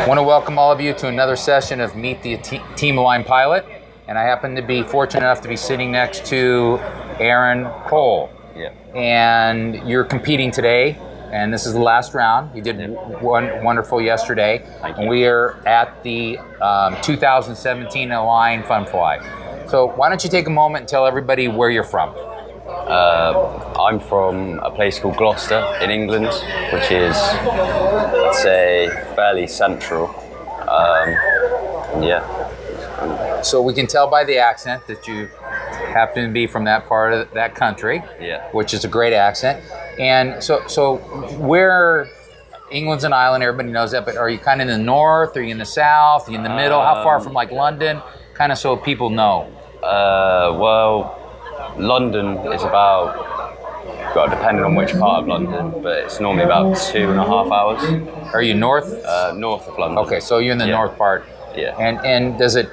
want to welcome all of you to another session of Meet the Team Align Pilot. And I happen to be fortunate enough to be sitting next to Aaron Cole. Yeah. And you're competing today, and this is the last round. You did wonderful yesterday. Thank you. And we are at the 2017 Align Fun Fly. So why don't you take a moment and tell everybody where you're from? I'm from a place called Gloucester in England, which is, let's say, fairly central. So we can tell by the accent that you happen to be from that part of that country, Yeah. which is a great accent. And so where, England's an island, everybody knows that, but are you kind of in the north, are you in the south, are you in the middle? How far from like London? Kind of so people know. Well, London is about, well, depending on which part of London, but it's normally about 2.5 hours. Are you north? North of London. Okay, so you're in the north part. Yeah. And does it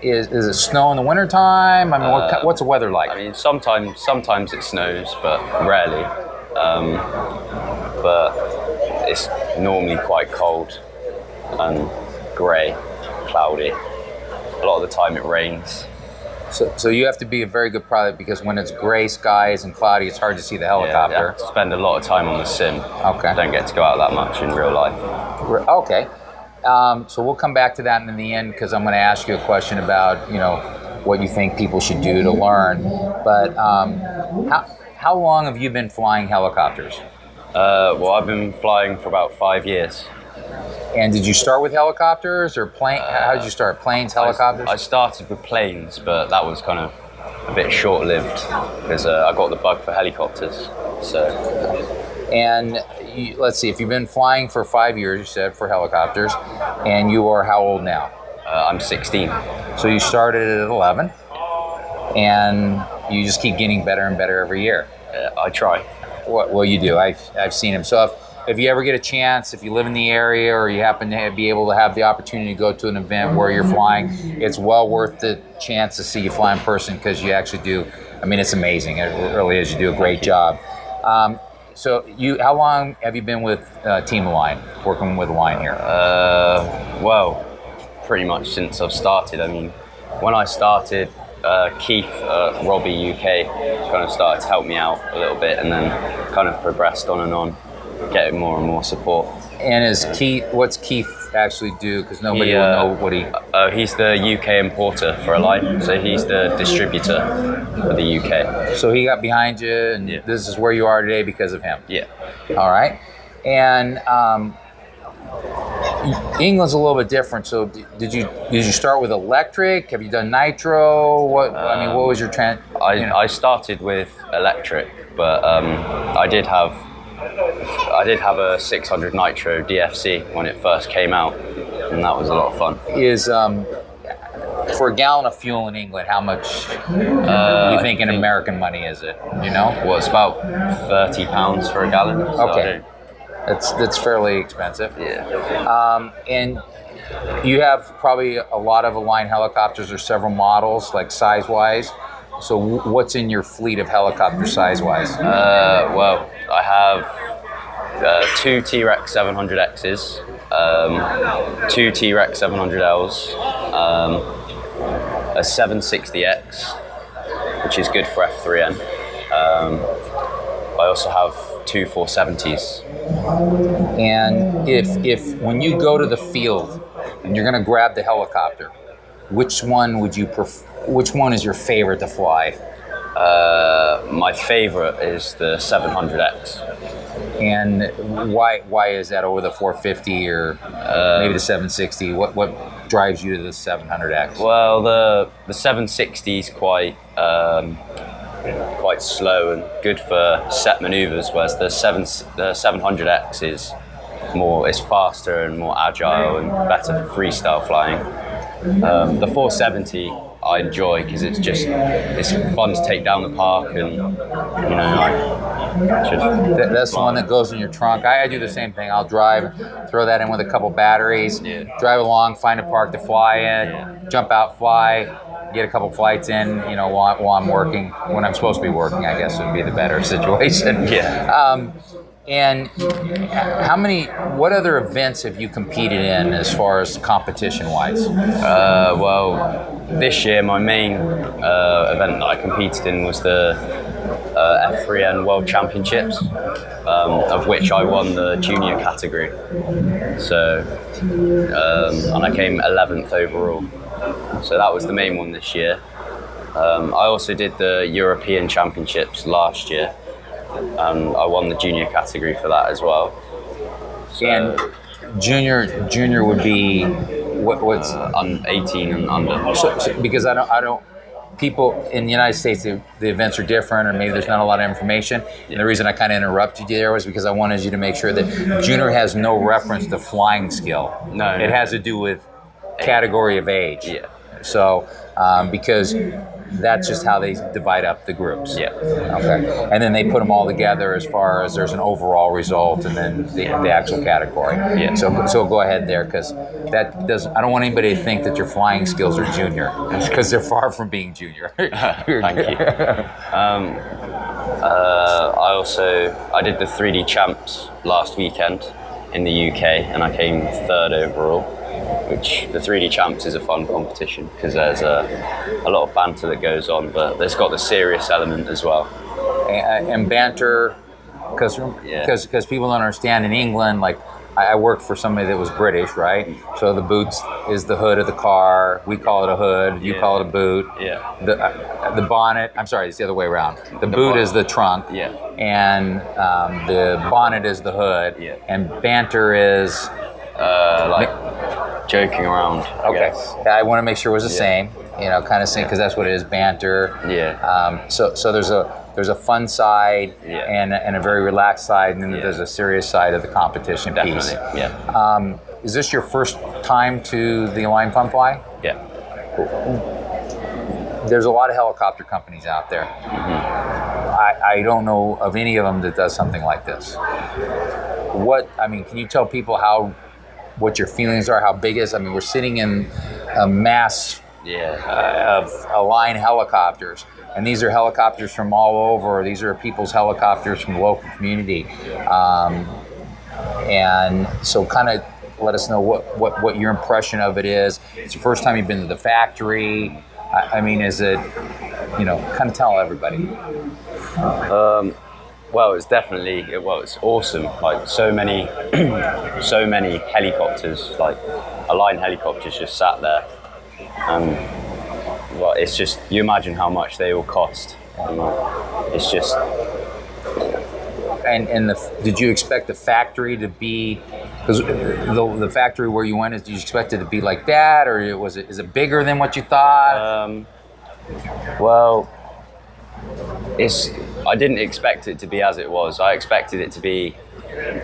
is it snow in the wintertime? I mean, what's the weather like? I mean, sometimes it snows, but rarely. But it's normally quite cold and grey, cloudy. A lot of the time it rains. So you have to be a very good pilot, because when it's gray skies and cloudy, it's hard to see the helicopter. Yeah, you have to spend a lot of time on the sim. Okay. Don't get to go out that much in real life. Okay. So we'll come back to that in the end, because I'm going to ask you a question about, what you think people should do to learn. But how long have you been flying helicopters? Well, I've been flying for about 5 years. And did you start with helicopters or plane? How did you start? Planes, helicopters? I started with planes, but that was kind of a bit short-lived because I got the bug for helicopters. So. And let's see, if you've been flying for 5 years, you said, for helicopters, and you are how old now? I'm 16. So you started at 11, and you just keep getting better and better every year. I try. Well, you do. I've seen them. So if you ever get a chance, if you live in the area or you happen to be able to have the opportunity to go to an event where you're flying, it's well worth the chance to see you fly in person, because you actually do. I mean, it's amazing. It really is. You do a great job. So how long have you been with Team Align, working with Align here? Well, pretty much since I've started. I mean, when I started, Keith, Robbie UK, kind of started to help me out a little bit, and then kind of progressed on and on, getting more and more support. And what's Keith actually do? Because nobody will know what he... he's the UK importer for Align, so he's the distributor for the UK. So he got behind you, and this is where you are today because of him? Yeah. All right. And England's a little bit different. So did you start with electric? Have you done Nitro? What was your trend? I started with electric, but I did have a 600 Nitro DFC when it first came out, and that was a lot of fun. Is for a gallon of fuel in England, how much do you think in American money is it? Well, it's about £30 for a gallon. Okay. That's fairly expensive. Yeah. And you have probably a lot of Align helicopters, or several models, like size-wise. So what's in your fleet of helicopters size-wise? Well, I have 2 T-Rex 700Xs, 2 T-Rex 700Ls, a 760X, which is good for F3N. I also have 2 470s. And if when you go to the field and you're going to grab the helicopter, which one would you prefer? Which one is your favorite to fly? My favorite is the 700X. And why is that over the 450 or maybe the 760? What drives you to the 700X? Well, the 760 is quite slow and good for set maneuvers, whereas the 700X is faster and more agile and better for freestyle flying. The 470 I enjoy because it's fun to take down the park, and that's the one that goes in your trunk. I do the same thing. I'll drive, throw that in with a couple batteries, drive along, find a park to fly in, jump out, fly, get a couple flights in, while I'm working, when I'm supposed to be working, I guess would be the better situation. And what other events have you competed in as far as competition-wise? Well, this year my main event that I competed in was the F3N World Championships, of which I won the junior category. So, and I came 11th overall. So that was the main one this year. I also did the European Championships last year, and I won the junior category for that as well. So, and junior would be what's on 18 and under. So because I don't. People in the United States, the events are different, or maybe there's not a lot of information. And the reason I kind of interrupted you there was because I wanted you to make sure that junior has no reference to flying skill. No, it has to do with category of age. Yeah. So because that's just how they divide up the groups. Yeah. Okay. And then they put them all together as far as there's an overall result and then the actual category. Yeah. So go ahead there, because that doesn't. I don't want anybody to think that your flying skills are junior, because they're far from being junior. Thank you. I did the 3D Champs last weekend in the UK, and I came 3rd overall. Which the 3D Champs is a fun competition because there's a lot of banter that goes on, but there's got the serious element as well. And banter, because people don't understand in England, like I worked for somebody that was British, right? So the boot is the hood of the car. We call it a hood. You call it a boot. Yeah. The bonnet. I'm sorry, it's the other way around. The boot is the trunk. Yeah. And the bonnet is the hood. Yeah. And banter is like joking around. Okay. I want to make sure it was the same. Kind of same, because that's what it is, banter. Yeah. So there's a fun side and a very relaxed side, and then there's a serious side of the competition piece. Definitely. Yeah. Is this your first time to the Align Fun Fly? Yeah. There's a lot of helicopter companies out there. Mm-hmm. I don't know of any of them that does something like this. Can you tell people what your feelings are, how big it is? I mean, we're sitting in a mass of Align helicopters, and these are helicopters from all over. These are people's helicopters from the local community. And so kind of let us know what your impression of it is. It's the first time you've been to the factory. Is it, kind of tell everybody. Well, it's awesome. Like so many helicopters, like Align helicopters, just sat there. Well, it's just, you imagine how much they all cost. It's just. And did you expect the factory to be? Because the factory where you went, did you expect it to be like that, or is it bigger than what you thought? Well, I didn't expect it to be as it was. I expected it to be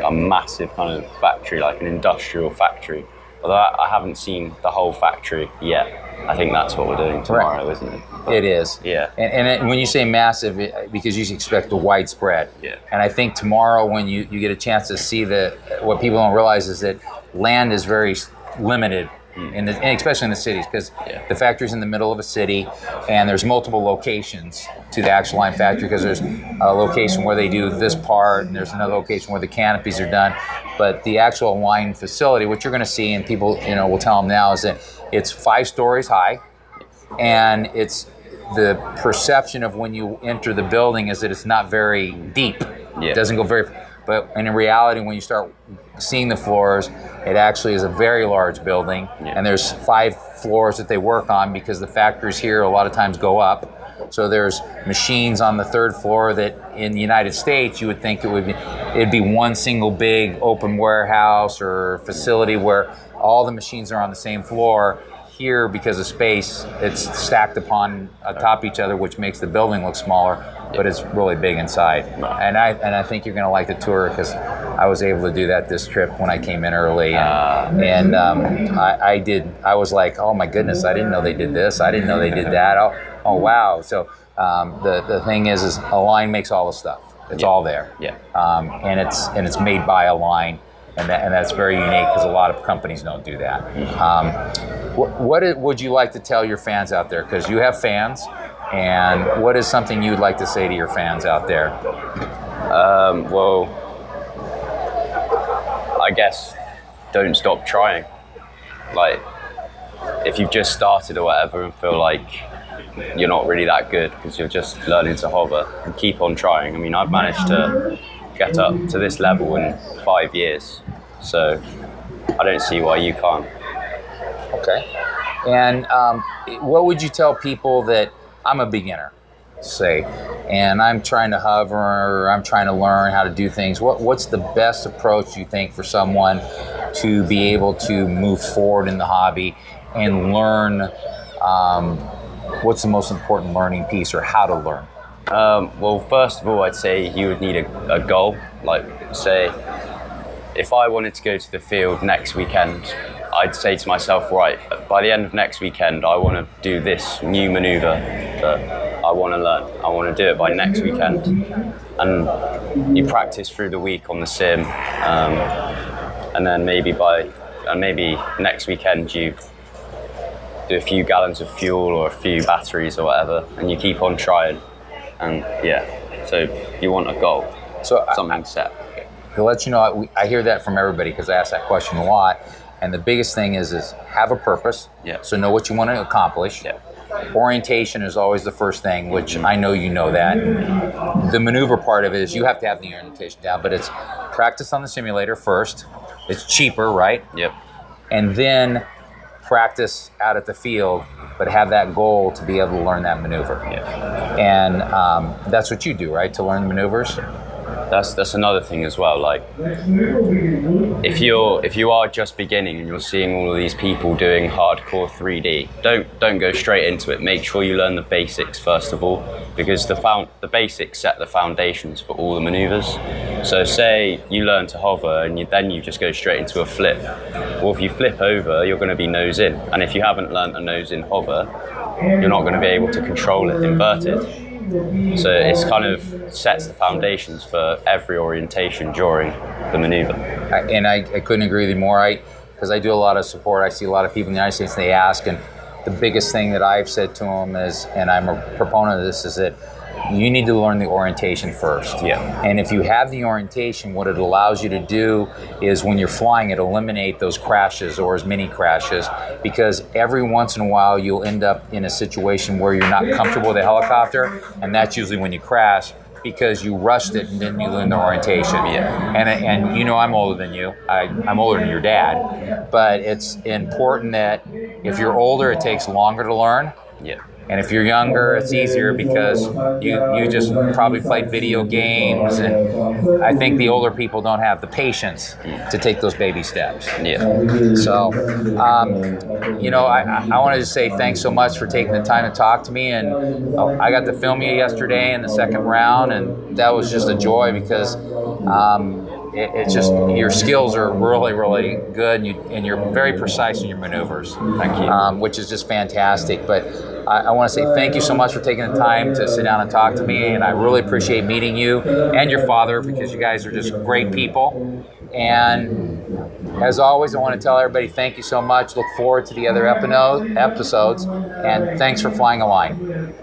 a massive kind of factory, like an industrial factory. Although I haven't seen the whole factory yet. I think that's what we're doing tomorrow, isn't it? It is. Yeah. And when you say massive, because you expect the widespread. Yeah. And I think tomorrow when you get a chance to see what people don't realize is that land is very limited. And especially in the cities, because the factory's in the middle of a city, and there's multiple locations to the actual line factory, because there's a location where they do this part, and there's another location where the canopies are done. But the actual line facility, what you're going to see, and people will tell them now, is that it's 5 stories high, and it's the perception of when you enter the building is that it's not very deep. Yeah. It doesn't go very. But in reality, when you start seeing the floors, it actually is a very large building, and there's 5 floors that they work on, because the factories here a lot of times go up. So there's machines on the 3rd floor that in the United States you would think it'd be one single big open warehouse or facility where all the machines are on the same floor. Here, because of space, it's stacked upon atop each other, which makes the building look smaller, but it's really big inside. And I think you're going to like the tour, because I was able to do that this trip when I came in early, and I did. I was like, oh my goodness, I didn't know they did this. I didn't know they did that. Oh wow. So the thing is Align makes all the stuff. It's all there. Yeah. And it's made by Align. And that's very unique, because a lot of companies don't do that. What would you like to tell your fans out there? Because you have fans, and what is something you'd like to say to your fans out there? Well, I guess don't stop trying. Like, if you've just started or whatever and feel like you're not really that good because you're just learning to hover, and keep on trying. I mean, I've managed to get up to this level in 5 years, so I don't see why you can't. Okay. And what would you tell people that I'm a beginner, say, and I'm trying to hover, or I'm trying to learn how to do things? What's the best approach you think for someone to be able to move forward in the hobby and learn? What's the most important learning piece, or how to learn? Well, first of all, I'd say you would need a goal. Like, say, if I wanted to go to the field next weekend, I'd say to myself, right, by the end of next weekend, I want to do this new maneuver that I want to learn. I want to do it by next weekend. And you practice through the week on the sim, and then maybe next weekend you do a few gallons of fuel or a few batteries or whatever, and you keep on trying. And yeah, so you want a goal, So something set. To let you know, I hear that from everybody because I ask that question a lot. And the biggest thing is have a purpose. Yeah. So know what you want to accomplish. Yeah. Orientation is always the first thing, which I know you know that. The maneuver part of it is you have to have the orientation down, but it's practice on the simulator first. It's cheaper, right? Yep. And then practice out at the field, but have that goal to be able to learn that maneuver. Yeah. And that's what you do, right? To learn the maneuvers. That's another thing as well. Like, if you are just beginning and you're seeing all of these people doing hardcore 3D, don't go straight into it. Make sure you learn the basics first of all, because the basics set the foundations for all the maneuvers. So say you learn to hover and then you just go straight into a flip. Well, if you flip over, you're going to be nose in, and if you haven't learned a nose in hover, you're not going to be able to control it inverted. So it's kind of sets the foundations for every orientation during the maneuver. And I couldn't agree with you more. Because I do a lot of support. I see a lot of people in the United States, and they ask, and the biggest thing that I've said to them is, and I'm a proponent of this, is that you need to learn the orientation first. Yeah. And if you have the orientation, what it allows you to do is when you're flying, it eliminate those crashes or as many crashes, because every once in a while you'll end up in a situation where you're not comfortable with a helicopter, and that's usually when you crash, because you rushed it and didn't you learn the orientation. Yeah. And you know I'm older than you. I'm older than your dad. But it's important that if you're older, it takes longer to learn. Yeah. And if you're younger, it's easier because you just probably played video games, and I think the older people don't have the patience to take those baby steps. Yeah. So, I wanted to say thanks so much for taking the time to talk to me. And I got to film you yesterday in the second round, and that was just a joy because it's just your skills are really, really good, and you're very precise in your maneuvers. Thank you. Which is just fantastic. But I want to say thank you so much for taking the time to sit down and talk to me, and I really appreciate meeting you and your father, because you guys are just great people. And as always, I want to tell everybody thank you so much. Look forward to the other episodes, and thanks for flying a line.